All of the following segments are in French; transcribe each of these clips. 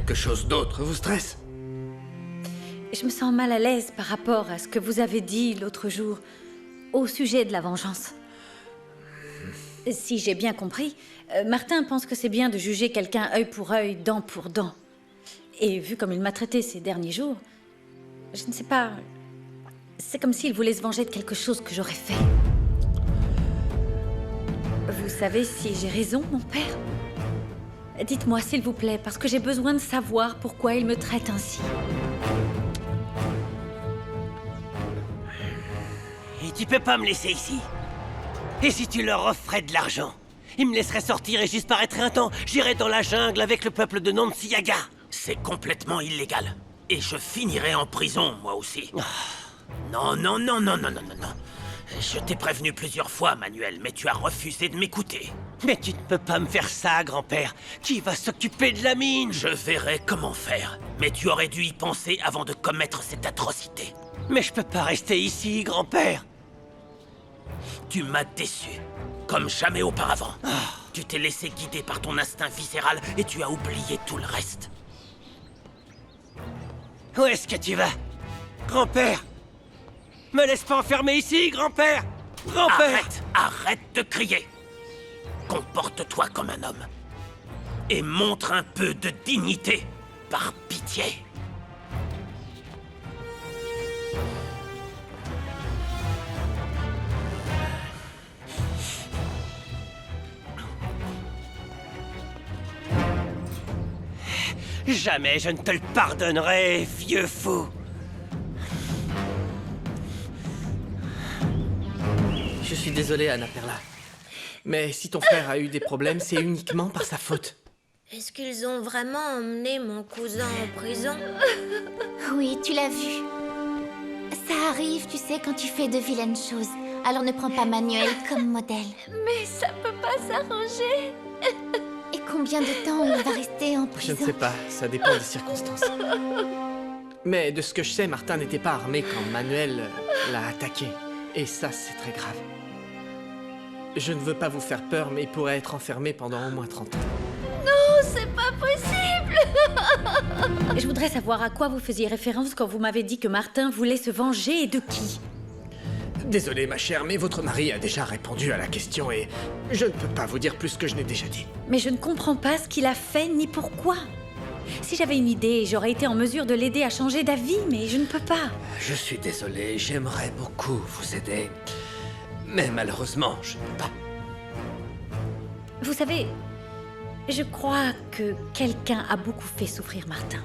quelque chose d'autre vous stresse? Je me sens mal à l'aise par rapport à ce que vous avez dit l'autre jour au sujet de la vengeance. Si j'ai bien compris, Martin pense que c'est bien de juger quelqu'un œil pour œil, dent pour dent. Et vu comme il m'a traité ces derniers jours, je ne sais pas... C'est comme s'il voulait se venger de quelque chose que j'aurais fait. Vous savez si j'ai raison, mon père? Dites-moi, s'il vous plaît, parce que j'ai besoin de savoir pourquoi il me traite ainsi. Et tu peux pas me laisser ici. Et si tu leur offrais de l'argent? Ils me laisseraient sortir et disparaître un temps. J'irais dans la jungle avec le peuple de Nancy-Yaga. C'est complètement illégal. Et je finirai en prison, moi aussi. Non, non, non, non, non, non, non, non. Je t'ai prévenu plusieurs fois, Manuel, mais tu as refusé de m'écouter. Mais tu ne peux pas me faire ça, grand-père. Qui va s'occuper de la mine? Je verrai comment faire. Mais tu aurais dû y penser avant de commettre cette atrocité. Mais je peux pas rester ici, grand-père. Tu m'as déçu, comme jamais auparavant. Tu t'es laissé guider par ton instinct viscéral et tu as oublié tout le reste. Où est-ce que tu vas? Grand-père! Me laisse pas enfermer ici, grand-père! Grand-père! Arrête de crier! Comporte-toi comme un homme. Et montre un peu de dignité, par pitié. Jamais je ne te le pardonnerai, vieux fou! Je suis désolé, Anna Perla. Mais si ton frère a eu des problèmes, c'est uniquement par sa faute. Est-ce qu'ils ont vraiment emmené mon cousin en prison? Oui, tu l'as vu. Ça arrive, tu sais, quand tu fais de vilaines choses. Alors ne prends pas Manuel comme modèle. Mais ça peut pas s'arranger. Et combien de temps il va rester en Je prison? ne sais pas, ça dépend des circonstances. Mais de ce que je sais, Martin n'était pas armé quand Manuel l'a attaqué. Et ça, c'est très grave. Je ne veux pas vous faire peur, mais il pourrait être enfermé pendant au moins 30 ans. Non, c'est pas possible. Je voudrais savoir à quoi vous faisiez référence quand vous m'avez dit que Martin voulait se venger et de qui? Désolé, ma chère, mais votre mari a déjà répondu à la question et je ne peux pas vous dire plus que je n'ai déjà dit. Mais je ne comprends pas ce qu'il a fait ni pourquoi. Si j'avais une idée, j'aurais été en mesure de l'aider à changer d'avis, mais je ne peux pas. Je suis désolé, j'aimerais beaucoup vous aider. Mais malheureusement, je ne peux pas. Vous savez, je crois que quelqu'un a beaucoup fait souffrir Martin.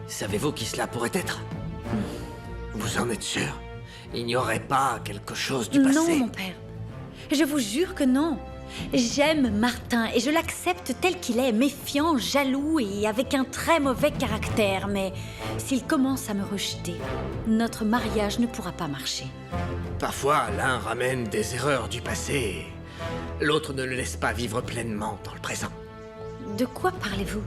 Savez-vous qui cela pourrait être? Vous en êtes sûr? Il n'y aurait pas quelque chose du passé? Non, mon père. Je vous jure que non. J'aime Martin et je l'accepte tel qu'il est, méfiant, jaloux et avec un très mauvais caractère. Mais s'il commence à me rejeter, notre mariage ne pourra pas marcher. Parfois, l'un ramène des erreurs du passé, l'autre ne le laisse pas vivre pleinement dans le présent. De quoi parlez-vous?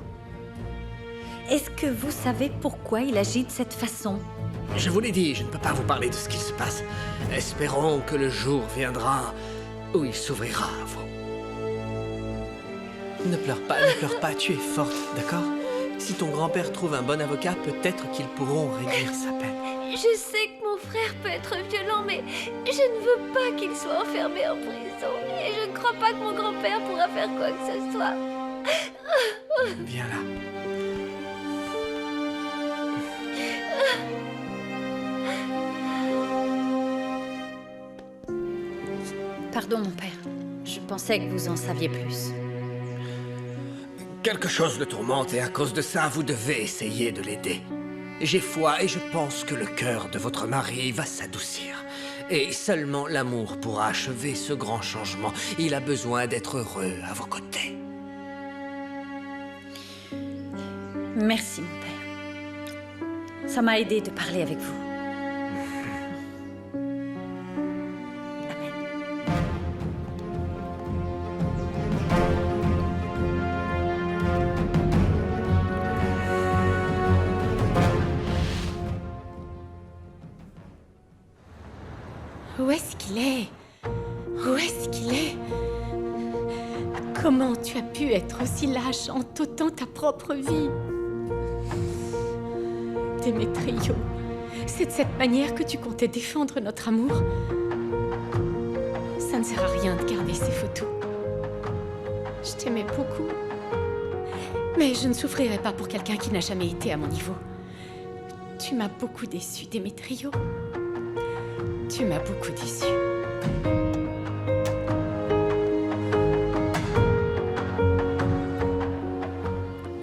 Est-ce que vous savez pourquoi il agit de cette façon? Je vous l'ai dit, je ne peux pas vous parler de ce qu'il se passe. Espérons que le jour viendra où il s'ouvrira à vous. Ne pleure pas, tu es forte, d'accord? Si ton grand-père trouve un bon avocat, peut-être qu'ils pourront réduire sa peine. Je sais que mon frère peut être violent, mais je ne veux pas qu'il soit enfermé en prison. Et je ne crois pas que mon grand-père pourra faire quoi que ce soit. Viens là. Pardon, mon père. Je pensais que vous en saviez plus. Quelque chose le tourmente et à cause de ça, vous devez essayer de l'aider. J'ai foi et je pense que le cœur de votre mari va s'adoucir. Et seulement l'amour pourra achever ce grand changement. Il a besoin d'être heureux à vos côtés. Merci, mon père. Ça m'a aidé de parler avec vous. Amen. Où est-ce qu'il est? Où est-ce qu'il est? Comment tu as pu être aussi lâche en t'ôtant ta propre vie? Démétrio, c'est de cette manière que tu comptais défendre notre amour? Ça ne sert à rien de garder ces photos. Je t'aimais beaucoup. Mais je ne souffrirai pas pour quelqu'un qui n'a jamais été à mon niveau. Tu m'as beaucoup déçu, Démétrio. Tu m'as beaucoup déçu.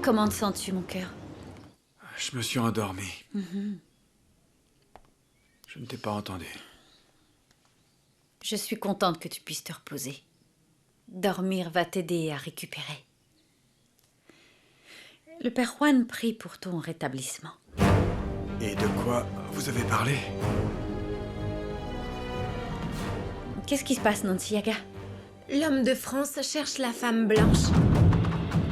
Comment te sens-tu, mon cœur? Je me suis endormi. Je ne t'ai pas entendu. Je suis contente que tu puisses te reposer. Dormir va t'aider à récupérer. Le père Juan prie pour ton rétablissement. Et de quoi vous avez parlé? Qu'est-ce qui se passe, Nonsiaga? L'homme de France cherche la femme blanche.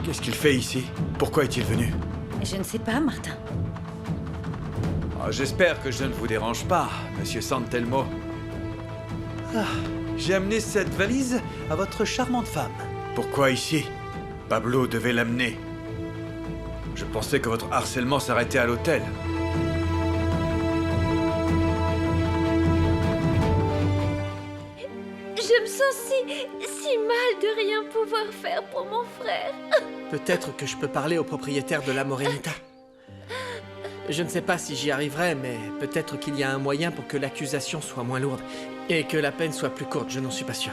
Qu'est-ce qu'il fait ici? Pourquoi est-il venu? Je ne sais pas, Martin. Oh, j'espère que je ne vous dérange pas, monsieur Santelmo. J'ai amené cette valise à votre charmante femme. Pourquoi ici? Pablo devait l'amener. Je pensais que votre harcèlement s'arrêtait à l'hôtel. Je me sens si mal de rien pouvoir faire pour mon frère. Peut-être que je peux parler au propriétaire de la Morenita. Je ne sais pas si j'y arriverai, mais peut-être qu'il y a un moyen pour que l'accusation soit moins lourde et que la peine soit plus courte, je n'en suis pas sûr.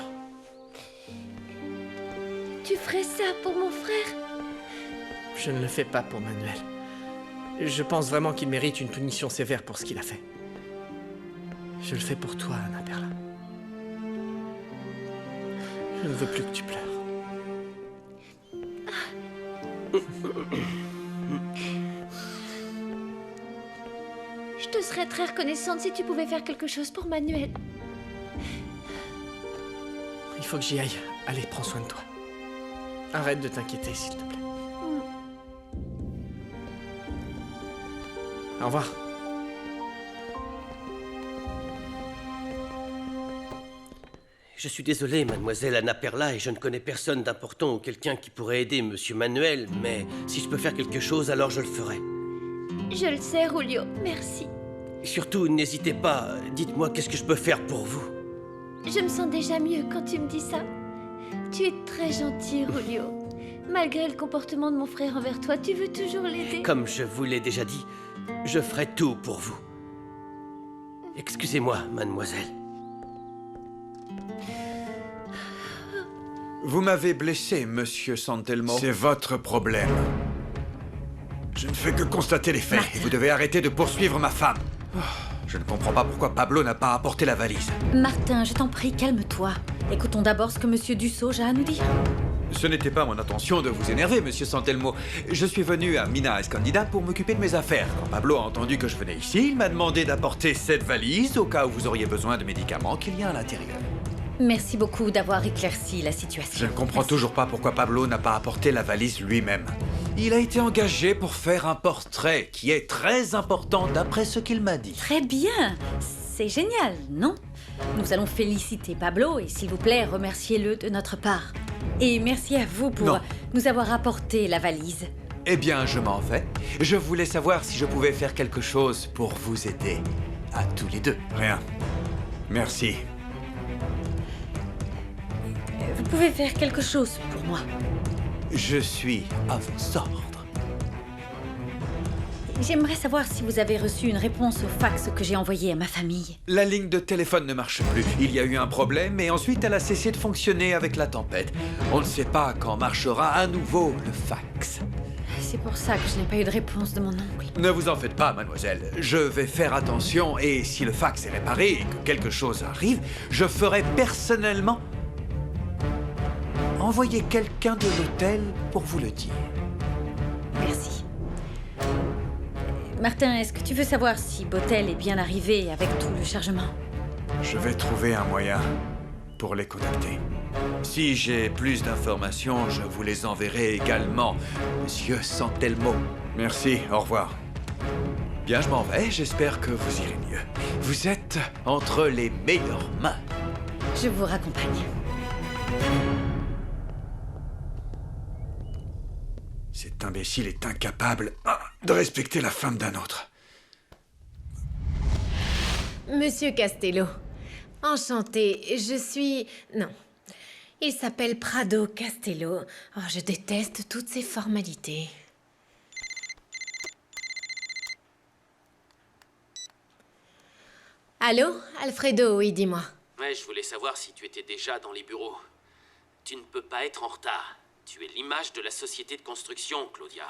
Tu ferais ça pour mon frère? Je ne le fais pas pour Manuel. Je pense vraiment qu'il mérite une punition sévère pour ce qu'il a fait. Je le fais pour toi, Anna Perla. Je ne veux plus que tu pleures. Je te serais très reconnaissante si tu pouvais faire quelque chose pour Manuel. Il faut que j'y aille. Allez, prends soin de toi. Arrête de t'inquiéter, s'il te plaît. Au revoir. Je suis désolé, mademoiselle Anna Perla, et je ne connais personne d'important ou quelqu'un qui pourrait aider monsieur Manuel, mais si je peux faire quelque chose, alors je le ferai. Je le sais, Julio. Merci. Surtout, n'hésitez pas, dites-moi qu'est-ce que je peux faire pour vous. Je me sens déjà mieux quand tu me dis ça. Tu es très gentil, Julio. Malgré le comportement de mon frère envers toi, tu veux toujours l'aider. Comme je vous l'ai déjà dit, je ferai tout pour vous. Excusez-moi, mademoiselle. Vous m'avez blessé, monsieur Santelmo. C'est votre problème. Je ne fais que constater les faits, et vous devez arrêter de poursuivre ma femme. Je ne comprends pas pourquoi Pablo n'a pas apporté la valise. Martin, je t'en prie, calme-toi. Écoutons d'abord ce que monsieur Dussault a à nous dire. Ce n'était pas mon intention de vous énerver, monsieur Santelmo. Je suis venu à Mina Escondida pour m'occuper de mes affaires. Quand Pablo a entendu que je venais ici, il m'a demandé d'apporter cette valise au cas où vous auriez besoin de médicaments qu'il y a à l'intérieur. Merci beaucoup d'avoir éclairci la situation. Je ne comprends toujours pas pourquoi Pablo n'a pas apporté la valise lui-même. Il a été engagé pour faire un portrait qui est très important d'après ce qu'il m'a dit. Très bien. C'est génial, non? Nous allons féliciter Pablo et s'il vous plaît, remerciez-le de notre part. Et merci à vous pour nous avoir apporté la valise. Eh bien, je m'en vais. Je voulais savoir si je pouvais faire quelque chose pour vous aider. À tous les deux. Rien. Merci. Vous pouvez faire quelque chose pour moi. Je suis à vos ordres. J'aimerais savoir si vous avez reçu une réponse au fax que j'ai envoyé à ma famille. La ligne de téléphone ne marche plus. Il y a eu un problème et ensuite elle a cessé de fonctionner avec la tempête. On ne sait pas quand marchera à nouveau le fax. C'est pour ça que je n'ai pas eu de réponse de mon oncle. Ne vous en faites pas, mademoiselle. Je vais faire attention et si le fax est réparé et que quelque chose arrive, je ferai personnellement envoyer quelqu'un de l'hôtel pour vous le dire. Merci. Martin, est-ce que tu veux savoir si Botel est bien arrivé avec tout le chargement? Je vais trouver un moyen pour les contacter. Si j'ai plus d'informations, je vous les enverrai également, monsieur Santelmo. Merci, au revoir. Bien, je m'en vais, j'espère que vous irez mieux. Vous êtes entre les meilleures mains. Je vous raccompagne. Cet imbécile est incapable de respecter la femme d'un autre. Monsieur Castello. Enchantée, je suis... Non. Il s'appelle Prado Castello. Oh, je déteste toutes ces formalités. Allô, Alfredo, oui, dis-moi. Ouais, je voulais savoir si tu étais déjà dans les bureaux. Tu ne peux pas être en retard. Tu es l'image de la société de construction, Claudia.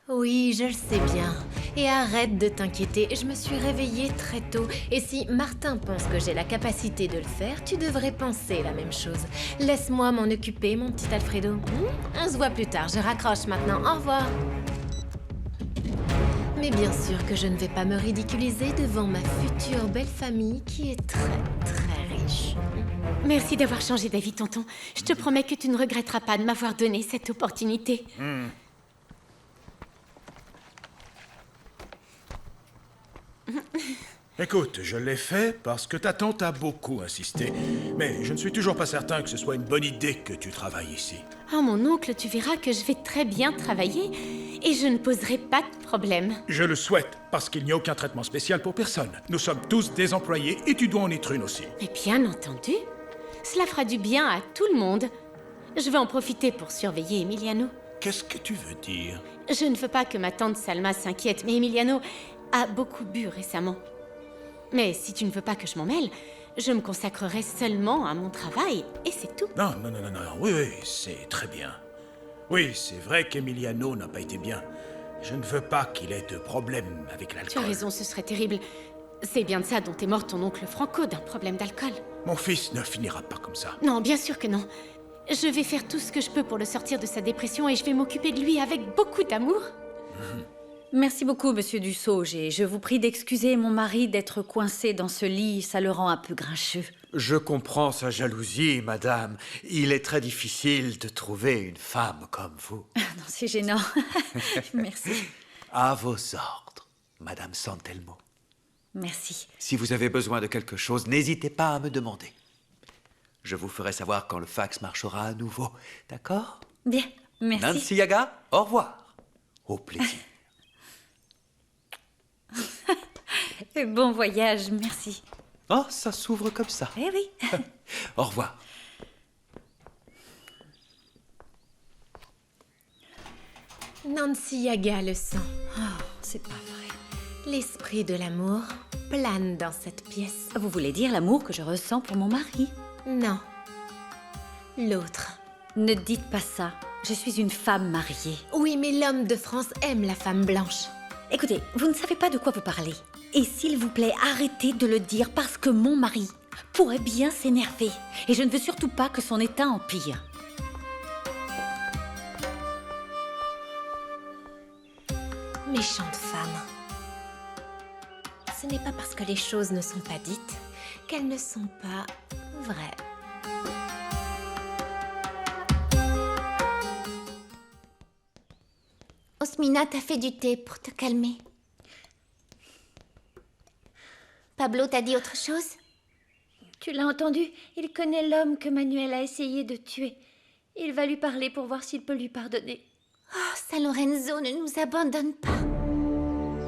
Oui, je le sais bien. Et arrête de t'inquiéter, je me suis réveillée très tôt. Et si Martin pense que j'ai la capacité de le faire, tu devrais penser la même chose. Laisse-moi m'en occuper, mon petit Alfredo. On se voit plus tard, je raccroche maintenant. Au revoir. Mais bien sûr que je ne vais pas me ridiculiser devant ma future belle famille qui est très riche. Merci d'avoir changé d'avis, tonton. Je te promets que tu ne regretteras pas de m'avoir donné cette opportunité. Écoute, je l'ai fait parce que ta tante a beaucoup insisté. Mais je ne suis toujours pas certain que ce soit une bonne idée que tu travailles ici. Oh, mon oncle, tu verras que je vais très bien travailler et je ne poserai pas de problème. Je le souhaite, parce qu'il n'y a aucun traitement spécial pour personne. Nous sommes tous des employés et tu dois en être une aussi. Mais bien entendu, cela fera du bien à tout le monde. Je vais en profiter pour surveiller Emiliano. Qu'est-ce que tu veux dire? Je ne veux pas que ma tante Salma s'inquiète, mais Emiliano a beaucoup bu récemment. Mais si tu ne veux pas que je m'en mêle, je me consacrerai seulement à mon travail, et c'est tout. Non, oui, c'est très bien. Oui, c'est vrai qu'Emiliano n'a pas été bien. Je ne veux pas qu'il ait de problème avec l'alcool. Tu as raison, ce serait terrible. C'est bien de ça dont est mort ton oncle Franco, d'un problème d'alcool. Mon fils ne finira pas comme ça. Non, bien sûr que non. Je vais faire tout ce que je peux pour le sortir de sa dépression et je vais m'occuper de lui avec beaucoup d'amour. Merci beaucoup, monsieur Dussauge, et je vous prie d'excuser mon mari d'être coincé dans ce lit, ça le rend un peu grincheux. Je comprends sa jalousie, madame. Il est très difficile de trouver une femme comme vous. Non, c'est gênant. Merci. À vos ordres, madame Santelmo. Merci. Si vous avez besoin de quelque chose, n'hésitez pas à me demander. Je vous ferai savoir quand le fax marchera à nouveau, d'accord? Bien, merci. Nancy Yaga, au revoir. Au plaisir. Bon voyage, merci. Oh, ça s'ouvre comme ça. Eh oui. Au revoir. Nancy Yaga le sent. Oh, c'est pas vrai. L'esprit de l'amour plane dans cette pièce. Vous voulez dire l'amour que je ressens pour mon mari? Non. L'autre. Ne dites pas ça. Je suis une femme mariée. Oui, mais l'homme de France aime la femme blanche. Écoutez, vous ne savez pas de quoi vous parlez. Et s'il vous plaît, arrêtez de le dire parce que mon mari pourrait bien s'énerver. Et je ne veux surtout pas que son état empire. Méchante femme. Ce n'est pas parce que les choses ne sont pas dites qu'elles ne sont pas vraies. Osmina t'a fait du thé pour te calmer. Pablo t'a dit autre chose? Tu l'as entendu? Il connaît l'homme que Manuel a essayé de tuer. Il va lui parler pour voir s'il peut lui pardonner. Oh, San Lorenzo ne nous abandonne pas.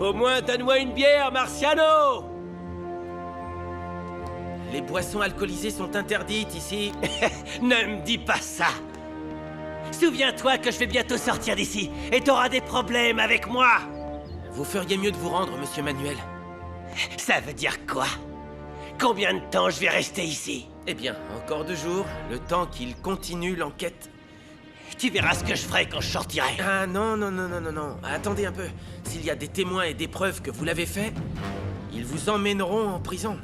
Au moins, donne-moi une bière, Marciano! Les boissons alcoolisées sont interdites ici. Ne me dis pas ça! Souviens-toi que je vais bientôt sortir d'ici, et t'auras des problèmes avec moi! Vous feriez mieux de vous rendre, monsieur Manuel. Ça veut dire quoi? Combien de temps je vais rester ici? Eh bien, encore 2 jours, le temps qu'il continue l'enquête. Tu verras ce que je ferai quand je sortirai. Ah non. Attendez un peu. S'il y a des témoins et des preuves que vous l'avez fait, ils vous emmèneront en prison.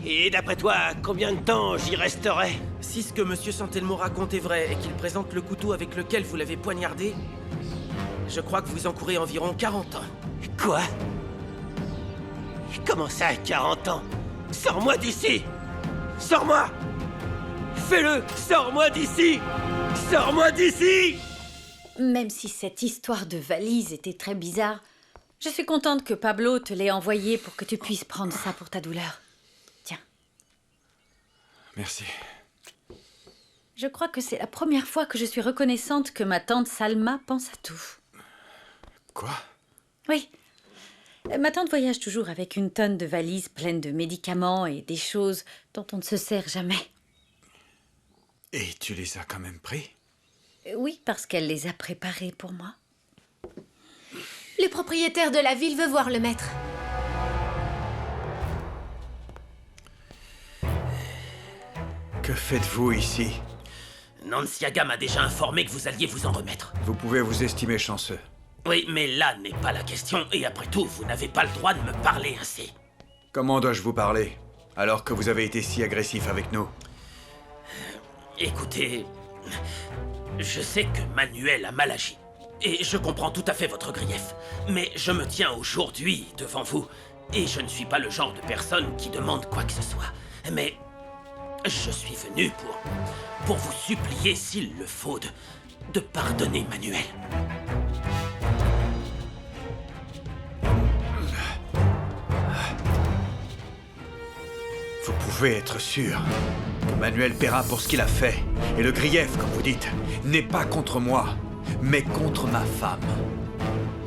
Et d'après toi, combien de temps j'y resterai? Si ce que monsieur Santelmo raconte est vrai et qu'il présente le couteau avec lequel vous l'avez poignardé, je crois que vous encourez environ 40 ans. Quoi? Comment ça, 40 ans? Sors-moi d'ici! Sors-moi! Fais-le! Sors-moi d'ici! Sors-moi d'ici! Même si cette histoire de valise était très bizarre, je suis contente que Pablo te l'ait envoyé pour que tu puisses prendre ça pour ta douleur. Tiens. Merci. Je crois que c'est la première fois que je suis reconnaissante que ma tante Salma pense à tout. Quoi? Oui. Ma tante voyage toujours avec une tonne de valises pleines de médicaments et des choses dont on ne se sert jamais. Et tu les as quand même pris? Oui, parce qu'elle les a préparés pour moi. Le propriétaire de la ville veut voir le maître. Que faites-vous ici? Nanciaga m'a déjà informé que vous alliez vous en remettre. Vous pouvez vous estimer chanceux. Oui, mais là n'est pas la question, et après tout, vous n'avez pas le droit de me parler ainsi. Comment dois-je vous parler, alors que vous avez été si agressif avec nous? Écoutez, je sais que Manuel a mal agi, et je comprends tout à fait votre grief, mais je me tiens aujourd'hui devant vous, et je ne suis pas le genre de personne qui demande quoi que ce soit. Mais je suis venu pour vous supplier, s'il le faut, de pardonner Manuel. Vous pouvez être sûr que Manuel paiera pour ce qu'il a fait. Et le grief, comme vous dites, n'est pas contre moi, mais contre ma femme.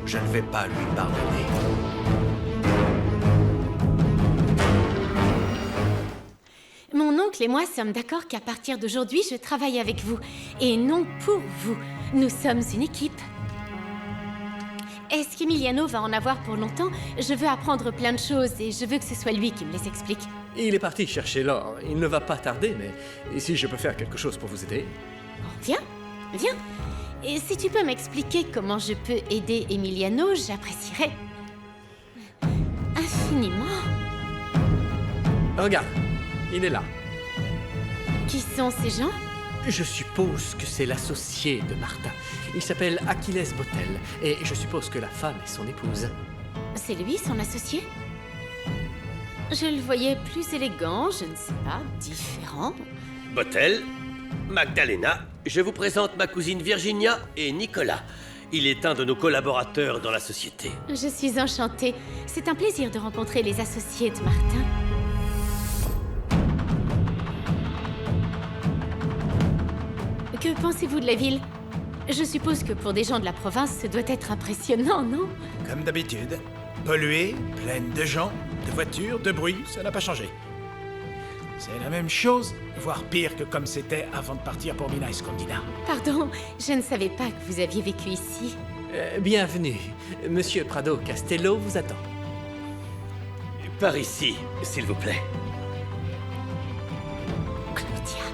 Je ne vais pas lui pardonner. Mon oncle et moi sommes d'accord qu'à partir d'aujourd'hui, je travaille avec vous. Et non pour vous. Nous sommes une équipe. Est-ce qu'Emiliano va en avoir pour longtemps? Je veux apprendre plein de choses et je veux que ce soit lui qui me les explique. Il est parti chercher l'or. Il ne va pas tarder, mais si je peux faire quelque chose pour vous aider... Viens, viens. Et si tu peux m'expliquer comment je peux aider Emiliano, j'apprécierais infiniment. Regarde, il est là. Qui sont ces gens? Je suppose que c'est l'associé de Martin. Il s'appelle Achilles Botel, et je suppose que la femme est son épouse. C'est lui, son associé? Je le voyais plus élégant, je ne sais pas, différent. Botel, Magdalena, je vous présente ma cousine Virginia et Nicolas. Il est un de nos collaborateurs dans la société. Je suis enchantée. C'est un plaisir de rencontrer les associés de Martin. Que pensez-vous de la ville? Je suppose que pour des gens de la province, ce doit être impressionnant, non? Comme d'habitude. Polluée, pleine de gens, de voitures, de bruit, ça n'a pas changé. C'est la même chose, voire pire que comme c'était avant de partir pour Mina Escondida. Pardon, je ne savais pas que vous aviez vécu ici. Bienvenue. Monsieur Prado Castello vous attend. Par ici, s'il vous plaît. Claudia.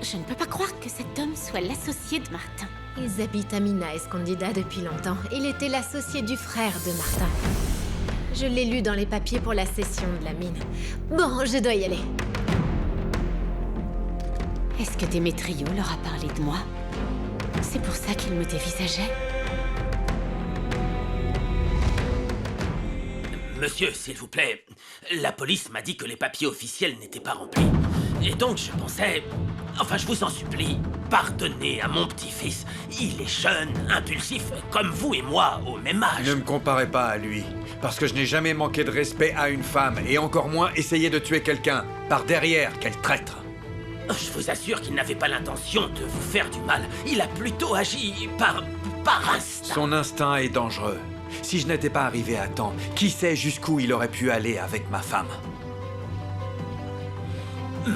Je ne peux pas croire que cet homme soit l'associé de Martin. Ils habitent à Mina Escondida depuis longtemps. Il était l'associé du frère de Martin. Je l'ai lu dans les papiers pour la cession de la mine. Bon, je dois y aller. Est-ce que Démétrio leur a parlé de moi? C'est pour ça qu'il me dévisageait? Monsieur, s'il vous plaît, la police m'a dit que les papiers officiels n'étaient pas remplis. Et donc je pensais... Enfin, je vous en supplie, pardonnez à mon petit-fils. Il est jeune, impulsif, comme vous et moi, au même âge. Ne me comparez pas à lui, parce que je n'ai jamais manqué de respect à une femme, et encore moins essayé de tuer quelqu'un, par derrière, quel traître. Je vous assure qu'il n'avait pas l'intention de vous faire du mal. Il a plutôt agi par instinct. Son instinct est dangereux. Si je n'étais pas arrivé à temps, qui sait jusqu'où il aurait pu aller avec ma femme?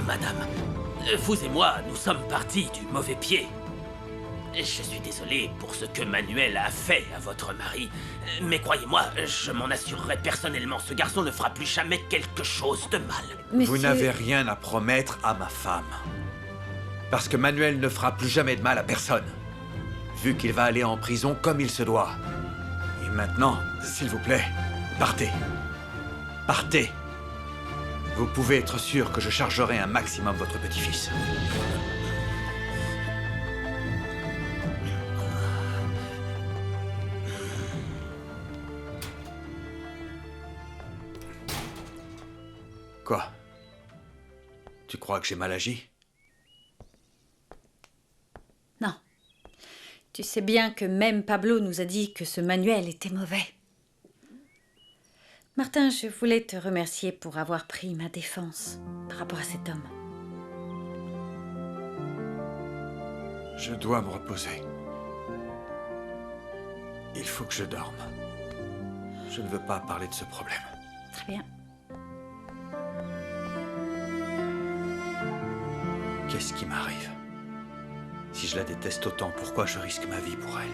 Madame, vous et moi, nous sommes partis du mauvais pied. Je suis désolé pour ce que Manuel a fait à votre mari, mais croyez-moi, je m'en assurerai personnellement. Ce garçon ne fera plus jamais quelque chose de mal. Monsieur... Vous n'avez rien à promettre à ma femme. Parce que Manuel ne fera plus jamais de mal à personne. Vu qu'il va aller en prison comme il se doit. Et maintenant, s'il vous plaît, partez. Partez. Vous pouvez être sûr que je chargerai un maximum votre petit-fils. Quoi? Tu crois que j'ai mal agi? Non. Tu sais bien que même Pablo nous a dit que ce Manuel était mauvais. Martin, je voulais te remercier pour avoir pris ma défense par rapport à cet homme. Je dois me reposer. Il faut que je dorme. Je ne veux pas parler de ce problème. Très bien. Qu'est-ce qui m'arrive? Si je la déteste autant, pourquoi je risque ma vie pour elle?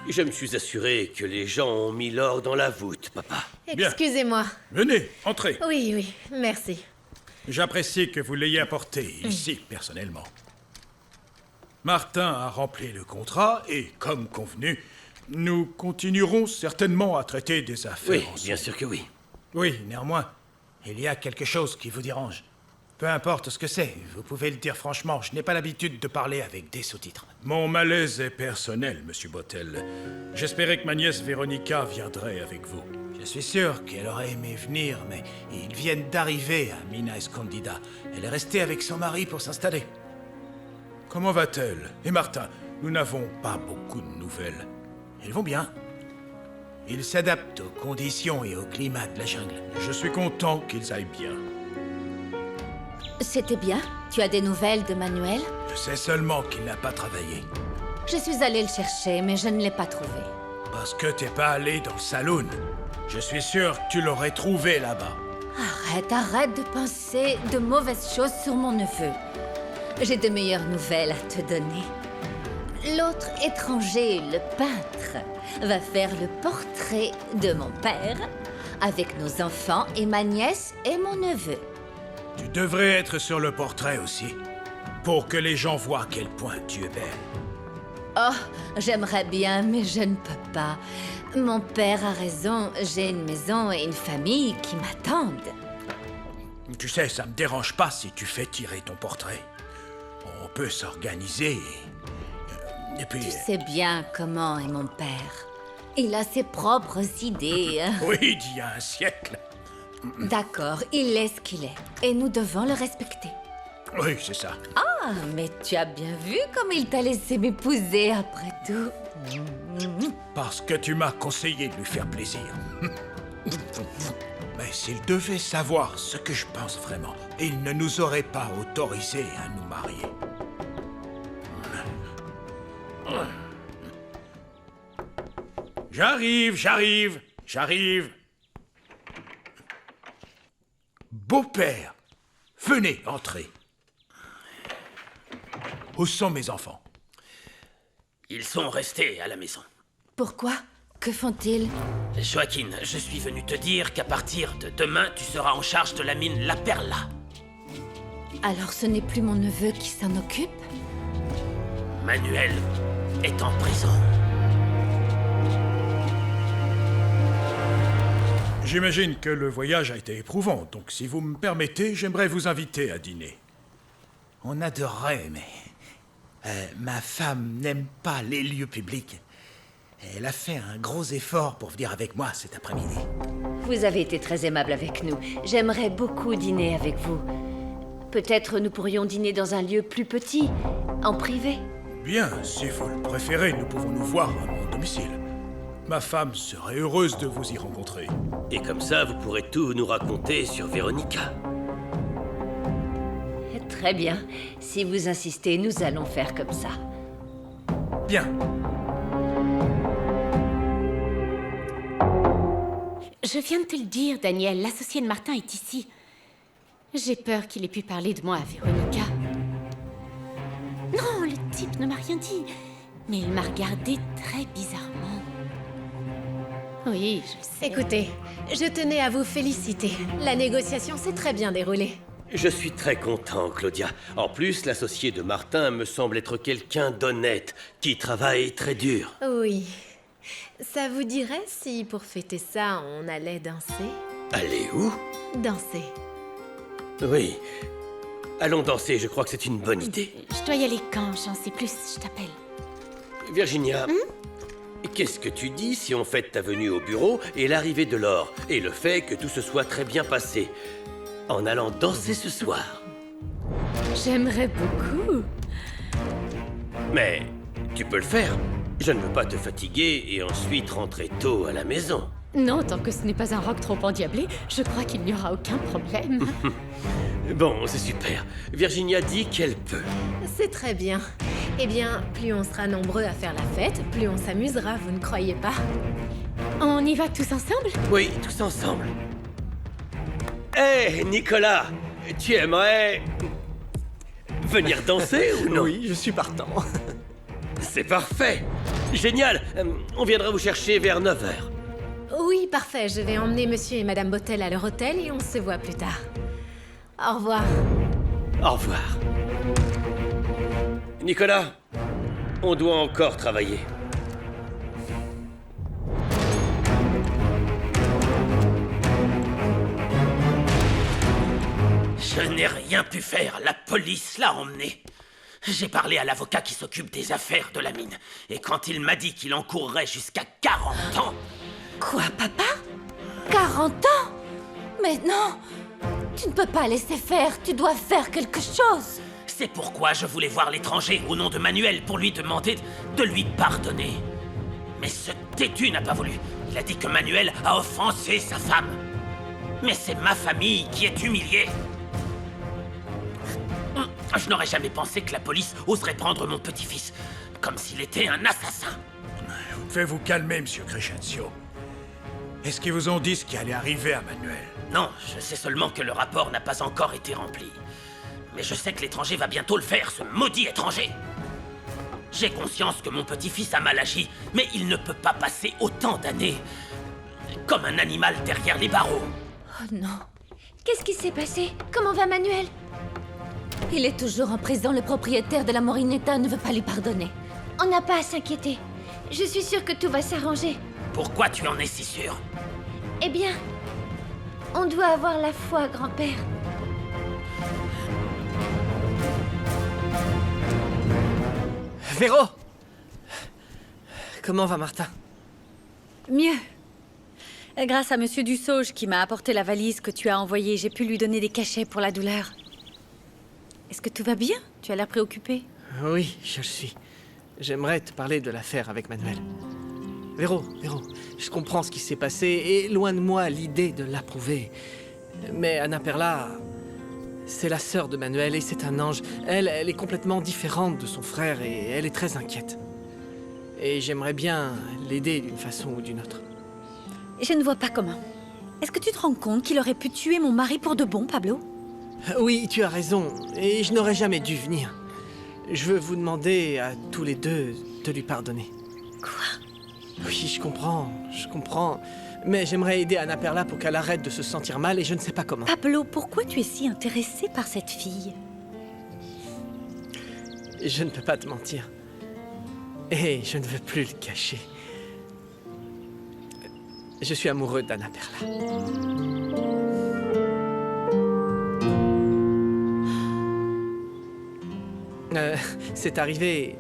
Je me suis assuré que les gens ont mis l'or dans la voûte, papa. Bien. Excusez-moi. Venez, entrez. Oui, oui, merci. J'apprécie que vous l'ayez apporté ici, personnellement. Martin a rempli le contrat et, comme convenu, nous continuerons certainement à traiter des affaires Oui, ensemble. bien sûr que oui. Oui, néanmoins, il y a quelque chose qui vous dérange. Peu importe ce que c'est, vous pouvez le dire franchement, je n'ai pas l'habitude de parler avec des sous-titres. Mon malaise est personnel, Monsieur Bottel. J'espérais que ma nièce Véronica viendrait avec vous. Je suis sûr qu'elle aurait aimé venir, mais ils viennent d'arriver à Mina Escondida. Elle est restée avec son mari pour s'installer. Comment va-t-elle? Et Martin? Nous n'avons pas beaucoup de nouvelles. Ils vont bien. Ils s'adaptent aux conditions et au climat de la jungle. Je suis content qu'ils aillent bien. C'était bien. Tu as des nouvelles de Manuel? Je sais seulement qu'il n'a pas travaillé. Je suis allée le chercher, mais je ne l'ai pas trouvé. Parce que t'es pas allé dans le saloon. Je suis sûr que tu l'aurais trouvé là-bas. Arrête de penser de mauvaises choses sur mon neveu. J'ai de meilleures nouvelles à te donner. L'autre étranger, le peintre, va faire le portrait de mon père avec nos enfants et ma nièce et mon neveu. Tu devrais être sur le portrait aussi, pour que les gens voient à quel point tu es belle. Oh, j'aimerais bien, mais je ne peux pas. Mon père a raison, j'ai une maison et une famille qui m'attendent. Tu sais, ça me dérange pas si tu fais tirer ton portrait. On peut s'organiser et puis... Tu sais bien comment est mon père. Il a ses propres idées. Oui, d'il y a un siècle. D'accord, il est ce qu'il est. Et nous devons le respecter. Oui, c'est ça. Ah, mais tu as bien vu comme il t'a laissé m'épouser après tout. Parce que tu m'as conseillé de lui faire plaisir. Mais s'il devait savoir ce que je pense vraiment, il ne nous aurait pas autorisés à nous marier. J'arrive. Beau-père, venez, entrez. Où sont mes enfants? Ils sont restés à la maison. Pourquoi? Que font-ils? Joaquin, je suis venu te dire qu'à partir de demain, tu seras en charge de la mine La Perla. Alors ce n'est plus mon neveu qui s'en occupe? Manuel est en prison. J'imagine que le voyage a été éprouvant, donc si vous me permettez, j'aimerais vous inviter à dîner. On adorerait, mais... ma femme n'aime pas les lieux publics. Elle a fait un gros effort pour venir avec moi cet après-midi. Vous avez été très aimable avec nous. J'aimerais beaucoup dîner avec vous. Peut-être nous pourrions dîner dans un lieu plus petit, en privé. Bien, si vous le préférez, nous pouvons nous voir à mon domicile. Ma femme serait heureuse de vous y rencontrer. Et comme ça, vous pourrez tout nous raconter sur Véronica. Très bien. Si vous insistez, nous allons faire comme ça. Bien. Je viens de te le dire, Daniel, l'associé de Martin est ici. J'ai peur qu'il ait pu parler de moi à Véronica. Non, le type ne m'a rien dit. Mais il m'a regardé très bizarrement. Oui, je le sais. Écoutez, je tenais à vous féliciter. La négociation s'est très bien déroulée. Je suis très content, Claudia. En plus, l'associé de Martin me semble être quelqu'un d'honnête, qui travaille très dur. Oui. Ça vous dirait si, pour fêter ça, on allait danser? Allez où? Danser. Oui. Allons danser, je crois que c'est une bonne idée. Je dois y aller quand, j'en sais plus, je t'appelle. Virginia, qu'est-ce que tu dis si on fête ta venue au bureau et l'arrivée de l'or, et le fait que tout se soit très bien passé, en allant danser ce soir? J'aimerais beaucoup. Mais tu peux le faire. Je ne veux pas te fatiguer et ensuite rentrer tôt à la maison. Non, tant que ce n'est pas un rock trop endiablé, je crois qu'il n'y aura aucun problème. Bon, c'est super. Virginia dit qu'elle peut. C'est très bien. Eh bien, plus on sera nombreux à faire la fête, plus on s'amusera, vous ne croyez pas? On y va tous ensemble? Oui, tous ensemble. Hé, Nicolas, tu aimerais venir danser ou non? Oui, je suis partant. C'est parfait. Génial. On viendra vous chercher vers 9h. Oui, parfait, je vais emmener monsieur et madame Bottel à leur hôtel et on se voit plus tard. Au revoir. Au revoir. Nicolas, on doit encore travailler. Je n'ai rien pu faire, la police l'a emmené. J'ai parlé à l'avocat qui s'occupe des affaires de la mine. Et quand il m'a dit qu'il encourrait jusqu'à 40 ans... Quoi, papa? 40 ans? Mais non! Tu ne peux pas laisser faire, tu dois faire quelque chose! C'est pourquoi je voulais voir l'étranger au nom de Manuel pour lui demander de lui pardonner. Mais ce têtu n'a pas voulu. Il a dit que Manuel a offensé sa femme. Mais c'est ma famille qui est humiliée. Je n'aurais jamais pensé que la police oserait prendre mon petit-fils, comme s'il était un assassin. Vous devez vous calmer, monsieur Crescencio. Est-ce qu'ils vous ont dit ce qui allait arriver à Manuel? Non, je sais seulement que le rapport n'a pas encore été rempli. Mais je sais que l'étranger va bientôt le faire, ce maudit étranger. J'ai conscience que mon petit-fils a mal agi, mais il ne peut pas passer autant d'années comme un animal derrière les barreaux. Oh non. Qu'est-ce qui s'est passé? Comment va Manuel? Il est toujours en prison, le propriétaire de la Morinetta ne veut pas lui pardonner. On n'a pas à s'inquiéter. Je suis sûre que tout va s'arranger. Pourquoi tu en es si sûr? Eh bien, on doit avoir la foi, grand-père. Véro! Comment va Martin? Mieux. Grâce à Monsieur Dussauge qui m'a apporté la valise que tu as envoyée, j'ai pu lui donner des cachets pour la douleur. Est-ce que tout va bien? Tu as l'air préoccupé. Oui, je le suis. J'aimerais te parler de l'affaire avec Manuel. Véro, je comprends ce qui s'est passé et loin de moi l'idée de l'approuver. Mais Anna Perla, c'est la sœur de Manuel et c'est un ange. Elle est complètement différente de son frère et elle est très inquiète. Et j'aimerais bien l'aider d'une façon ou d'une autre. Je ne vois pas comment. Est-ce que tu te rends compte qu'il aurait pu tuer mon mari pour de bon, Pablo? Oui, tu as raison, et je n'aurais jamais dû venir. Je veux vous demander à tous les deux de lui pardonner. Quoi? Oui, je comprends. Mais j'aimerais aider Anna Perla pour qu'elle arrête de se sentir mal et je ne sais pas comment. Pablo, pourquoi tu es si intéressé par cette fille? Je ne peux pas te mentir. Et je ne veux plus le cacher. Je suis amoureux d'Anna Perla. C'est arrivé...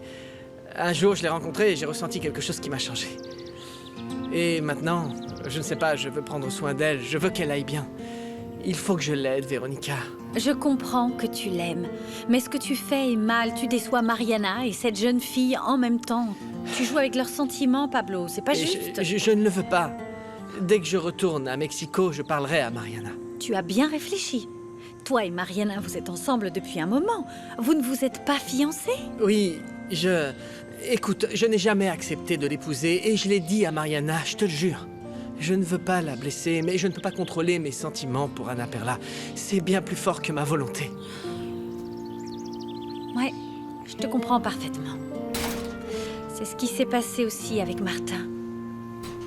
Un jour, je l'ai rencontrée et j'ai ressenti quelque chose qui m'a changé. Et maintenant, je ne sais pas, je veux prendre soin d'elle, je veux qu'elle aille bien. Il faut que je l'aide, Véronica. Je comprends que tu l'aimes, mais ce que tu fais est mal. Tu déçois Mariana et cette jeune fille en même temps. Tu joues avec leurs sentiments, Pablo, c'est pas juste. Je ne le veux pas. Dès que je retourne à Mexico, je parlerai à Mariana. Tu as bien réfléchi. Toi et Mariana, vous êtes ensemble depuis un moment. Vous ne vous êtes pas fiancés? Oui, Écoute, je n'ai jamais accepté de l'épouser et je l'ai dit à Mariana, je te le jure. Je ne veux pas la blesser, mais je ne peux pas contrôler mes sentiments pour Anna Perla. C'est bien plus fort que ma volonté. Ouais, je te comprends parfaitement. C'est ce qui s'est passé aussi avec Martin.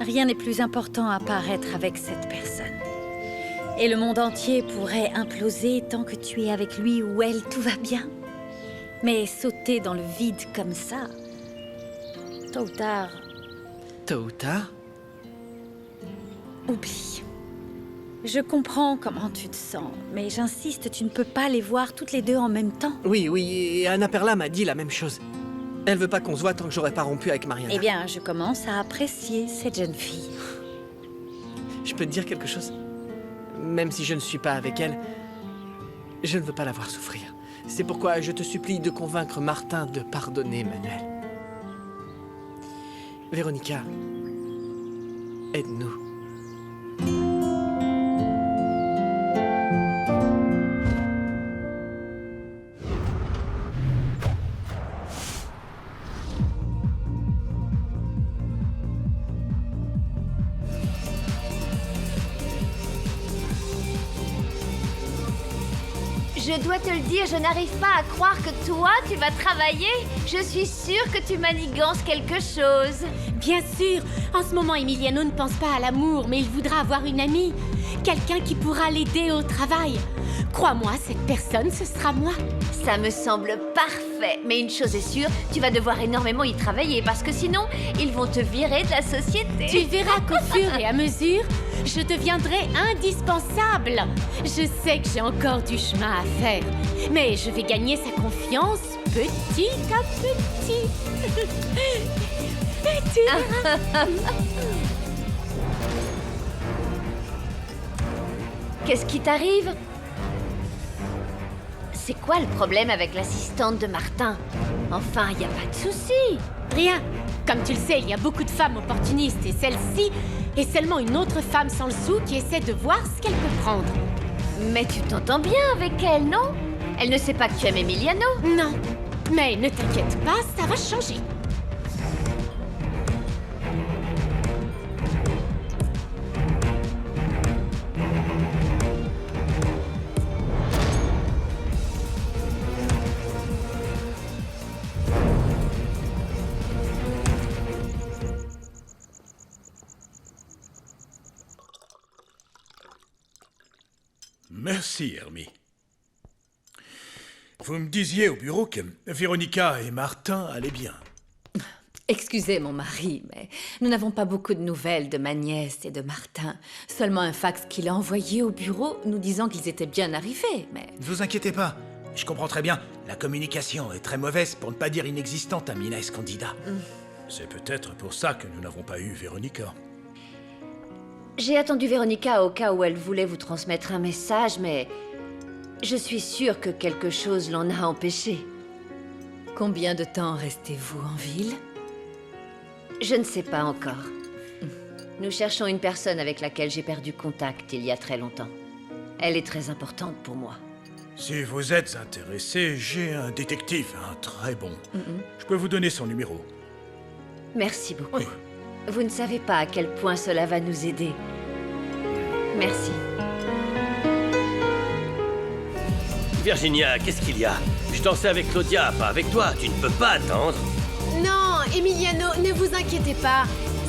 Rien n'est plus important à part être avec cette personne. Et le monde entier pourrait imploser tant que tu es avec lui ou elle, tout va bien. Mais sauter dans le vide comme ça, tôt ou tard... Tôt ou tard? Oublie. Je comprends comment tu te sens, mais j'insiste, tu ne peux pas les voir toutes les deux en même temps. Oui, et Anna Perla m'a dit la même chose. Elle veut pas qu'on se voit tant que j'aurai pas rompu avec Mariana. Eh bien, je commence à apprécier cette jeune fille. Je peux te dire quelque chose? Même si je ne suis pas avec elle, je ne veux pas la voir souffrir. C'est pourquoi je te supplie de convaincre Martin de pardonner Manuel. Véronica, aide-nous. Je dois te le dire, je n'arrive pas à croire que toi, tu vas travailler. Je suis sûre que tu manigances quelque chose. Bien sûr, en ce moment, Emiliano ne pense pas à l'amour, mais il voudra avoir une amie. Quelqu'un qui pourra l'aider au travail. Crois-moi, cette personne, ce sera moi. Ça me semble parfait. Mais une chose est sûre, tu vas devoir énormément y travailler parce que sinon, ils vont te virer de la société. Tu verras qu'au fur et à mesure, je deviendrai indispensable. Je sais que j'ai encore du chemin à faire, mais je vais gagner sa confiance petit à petit. Tu verras. Qu'est-ce qui t'arrive? C'est quoi le problème avec l'assistante de Martin? Enfin, y a pas de souci. Rien. Comme tu le sais, il y a beaucoup de femmes opportunistes et celle-ci est seulement une autre femme sans le sou qui essaie de voir ce qu'elle peut prendre. Mais tu t'entends bien avec elle, non? Elle ne sait pas que tu aimes Emiliano? Non. Mais ne t'inquiète pas, ça va changer. Merci, Hermie. Vous me disiez au bureau que Véronica et Martin allaient bien. Excusez mon mari, mais nous n'avons pas beaucoup de nouvelles de ma nièce et de Martin. Seulement un fax qu'il a envoyé au bureau nous disant qu'ils étaient bien arrivés, mais... Ne vous inquiétez pas, je comprends très bien. La communication est très mauvaise, pour ne pas dire inexistante à Mina Escondida. C'est peut-être pour ça que nous n'avons pas eu Véronica. J'ai attendu Véronica au cas où elle voulait vous transmettre un message, mais... je suis sûre que quelque chose l'en a empêché. Combien de temps restez-vous en ville? Je ne sais pas encore. Nous cherchons une personne avec laquelle j'ai perdu contact il y a très longtemps. Elle est très importante pour moi. Si vous êtes intéressé, j'ai un détective, un très bon. Je peux vous donner son numéro. Merci beaucoup. Oui. Vous ne savez pas à quel point cela va nous aider. Merci. Virginia, qu'est-ce qu'il y a? Je dansais avec Claudia, pas avec toi. Tu ne peux pas attendre. Non, Emiliano, ne vous inquiétez pas.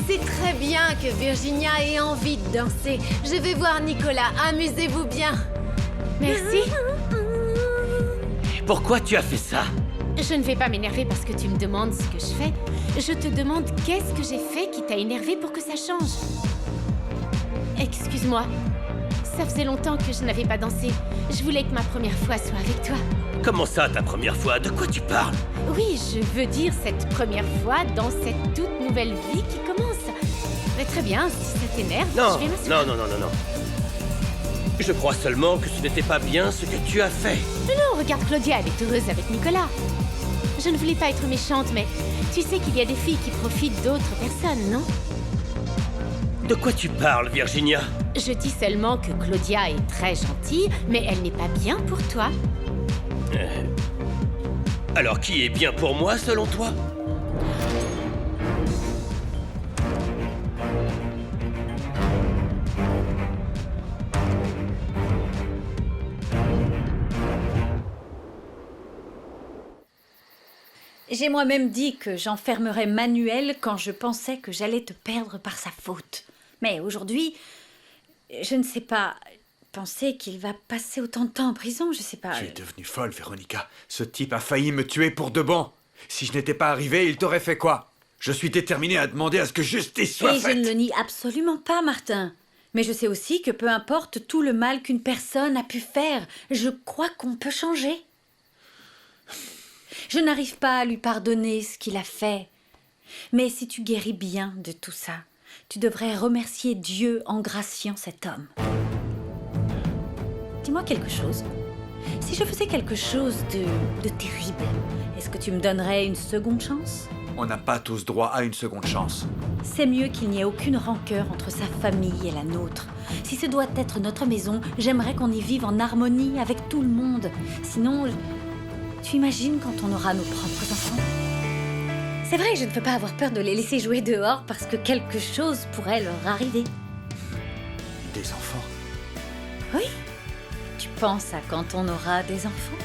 C'est très bien que Virginia ait envie de danser. Je vais voir Nicolas. Amusez-vous bien. Merci. Pourquoi tu as fait ça? Je ne vais pas m'énerver parce que tu me demandes ce que je fais. Je te demande qu'est-ce que j'ai fait qui t'a énervé pour que ça change. Excuse-moi. Ça faisait longtemps que je n'avais pas dansé. Je voulais que ma première fois soit avec toi. Comment ça, ta première fois? De quoi tu parles? Oui, je veux dire cette première fois dans cette toute nouvelle vie qui commence. Mais très bien, si ça t'énerve, Non, je vais m'asseoir. non. Je crois seulement que ce n'était pas bien ce que tu as fait. Non, regarde Claudia, elle est heureuse avec Nicolas. Je ne voulais pas être méchante, mais tu sais qu'il y a des filles qui profitent d'autres personnes, non? De quoi tu parles, Virginia? Je dis seulement que Claudia est très gentille, mais elle n'est pas bien pour toi. Alors qui est bien pour moi, selon toi? J'ai moi-même dit que j'enfermerais Manuel quand je pensais que j'allais te perdre par sa faute. Mais aujourd'hui, je ne sais pas, penser qu'il va passer autant de temps en prison, je sais pas. Tu es devenue folle, Véronica. Ce type a failli me tuer pour de bon. Si je n'étais pas arrivé, il t'aurait fait quoi? Je suis déterminé à demander à ce que justice soit faite. Et je ne le nie absolument pas, Martin. Mais je sais aussi que peu importe tout le mal qu'une personne a pu faire, je crois qu'on peut changer. Je n'arrive pas à lui pardonner ce qu'il a fait. Mais si tu guéris bien de tout ça, tu devrais remercier Dieu en graciant cet homme. Dis-moi quelque chose. Si je faisais quelque chose de terrible, est-ce que tu me donnerais une seconde chance? On n'a pas tous droit à une seconde chance. C'est mieux qu'il n'y ait aucune rancœur entre sa famille et la nôtre. Si ce doit être notre maison, j'aimerais qu'on y vive en harmonie avec tout le monde. Sinon, tu imagines quand on aura nos propres enfants? C'est vrai, je ne peux pas avoir peur de les laisser jouer dehors parce que quelque chose pourrait leur arriver. Des enfants? Oui, tu pense à quand on aura des enfants.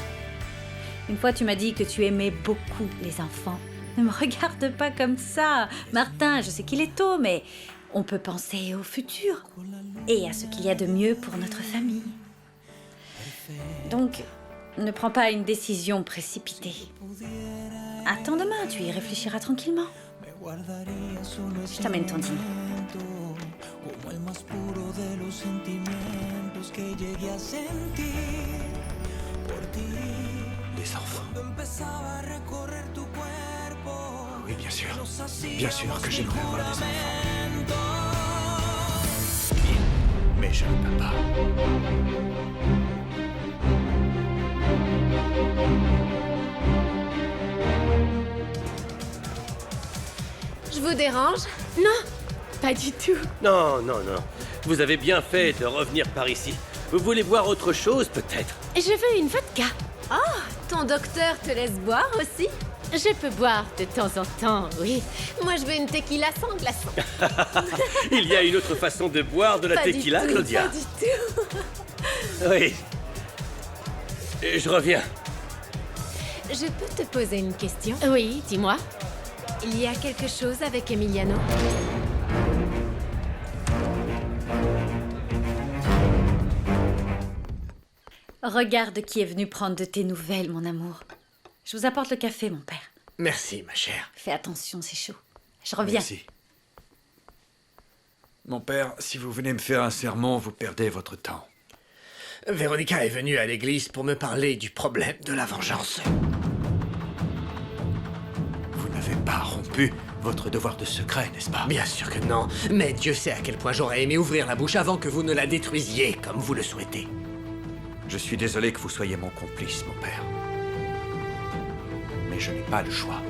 Une fois, tu m'as dit que tu aimais beaucoup les enfants. Ne me regarde pas comme ça. Martin, je sais qu'il est tôt, mais on peut penser au futur et à ce qu'il y a de mieux pour notre famille. Donc, ne prends pas une décision précipitée. Attends demain, tu y réfléchiras tranquillement. Je t'amène ton dîner. Les enfants. Oui, bien sûr. Bien sûr que j'aimerais avoir des enfants. Mais je ne peux pas. Je vous dérange? Non, pas du tout. Non, non, non. Vous avez bien fait de revenir par ici. Vous voulez voir autre chose, peut-être? Je veux une vodka. Oh, ton docteur te laisse boire aussi? Je peux boire de temps en temps, oui. Moi, je veux une tequila sans glaçon. Il y a une autre façon de boire de la Pas du tequila, tout, Claudia? Pas du tout. Oui. Je reviens. Je peux te poser une question? Oui, dis-moi. Il y a quelque chose avec Emiliano? Regarde qui est venu prendre de tes nouvelles, mon amour. Je vous apporte le café, mon père. Merci, ma chère. Fais attention, c'est chaud. Je reviens. Merci. Mon père, si vous venez me faire un sermon, vous perdez votre temps. Véronica est venue à l'église pour me parler du problème de la vengeance. Vous n'avez pas rompu votre devoir de secret, n'est-ce pas? Bien sûr que non, mais Dieu sait à quel point j'aurais aimé ouvrir la bouche avant que vous ne la détruisiez comme vous le souhaitez. Je suis désolé que vous soyez mon complice, mon père. Mais je n'ai pas le choix.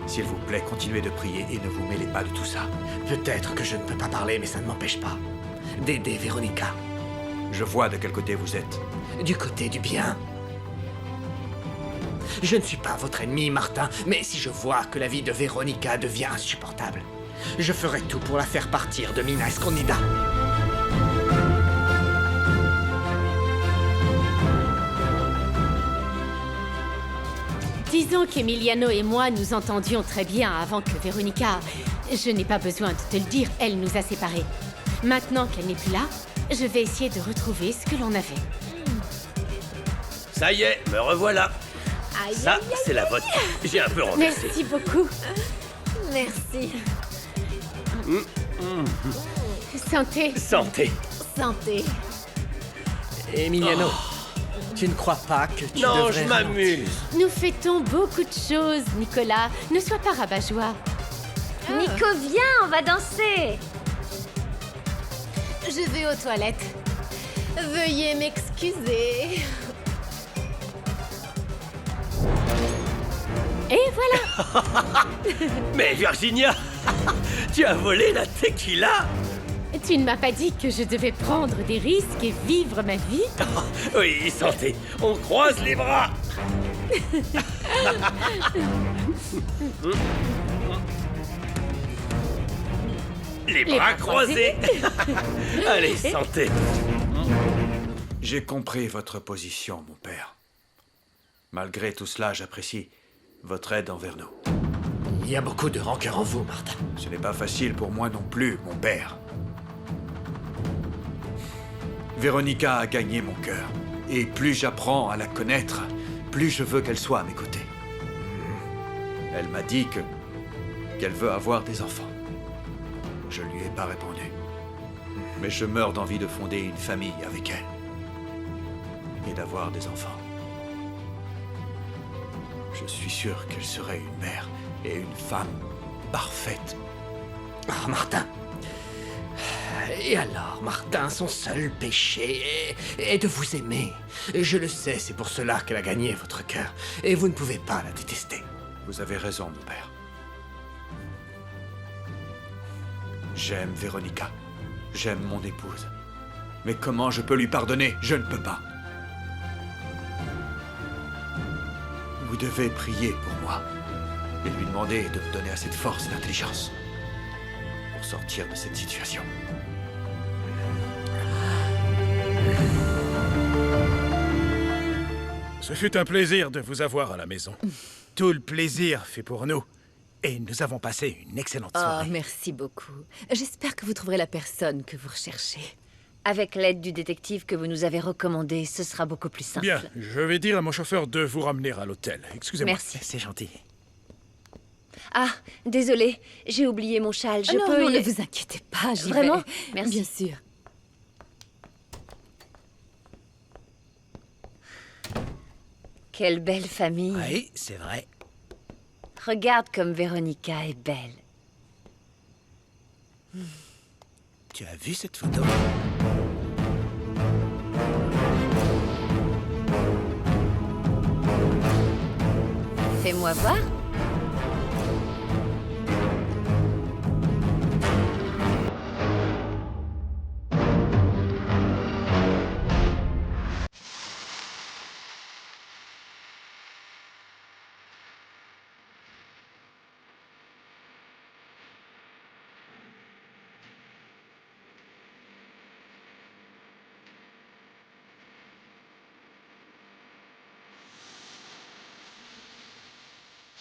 S'il vous plaît, continuez de prier et ne vous mêlez pas de tout ça. Peut-être que je ne peux pas parler, mais ça ne m'empêche pas d'aider Véronica. Je vois de quel côté vous êtes. Du côté du bien. Je ne suis pas votre ennemi, Martin, mais si je vois que la vie de Véronica devient insupportable, je ferai tout pour la faire partir de Minas Escondida. Disons qu'Emiliano et moi nous entendions très bien avant que Véronica... Je n'ai pas besoin de te le dire, elle nous a séparés. Maintenant qu'elle n'est plus là, je vais essayer de retrouver ce que l'on avait. Ça y est, me revoilà. Aïe, Ça, aïe, aïe, c'est la aïe. vôtre. J'ai un peu renversé. Merci beaucoup. Merci. Santé. Santé. Santé. Emiliano, tu ne crois pas que tu Non, devrais je m'amuse. Nous fêtons beaucoup de choses, Nicolas. Ne sois pas rabat-joie. Nico, viens, on va danser. Je vais aux toilettes. Veuillez m'excuser. Et voilà. Mais Virginia, tu as volé la tequila? Tu ne m'as pas dit que je devais prendre des risques et vivre ma vie? Oui, santé. On croise les bras. Les bras croisés. Allez, santé. J'ai compris votre position, mon père. Malgré tout cela, j'apprécie votre aide envers nous. Il y a beaucoup de rancœur en vous, Martin. Ce n'est pas facile pour moi non plus, mon père. Véronica a gagné mon cœur. Et plus j'apprends à la connaître, plus je veux qu'elle soit à mes côtés. Elle m'a dit qu'elle veut avoir des enfants. Je lui ai pas répondu. Mais je meurs d'envie de fonder une famille avec elle. Et d'avoir des enfants. Je suis sûr qu'elle serait une mère et une femme parfaite. Ah, Martin. Et alors, Martin, son seul péché est de vous aimer. Je le sais, c'est pour cela qu'elle a gagné votre cœur. Et vous ne pouvez pas la détester. Vous avez raison, mon père. J'aime Véronica. J'aime mon épouse. Mais comment je peux lui pardonner? Je ne peux pas. Vous devez prier pour moi et lui demander de me donner assez de force et d'intelligence pour sortir de cette situation. Ce fut un plaisir de vous avoir à la maison. Tout le plaisir fait pour nous. Et nous avons passé une excellente Oh, soirée. merci beaucoup. J'espère que vous trouverez la personne que vous recherchez. Avec l'aide du détective que vous nous avez recommandé, ce sera beaucoup plus simple. Bien, je vais dire à mon chauffeur de vous ramener à l'hôtel. Excusez-moi. Merci. C'est gentil. Ah, désolé, j'ai oublié mon châle. Je non, peux non, y- ne vous inquiétez pas, j'y Vraiment vais. Merci. Bien sûr. Quelle belle famille. Oui, c'est vrai. Regarde comme Véronica est belle. Tu as vu cette photo? Fais-moi voir.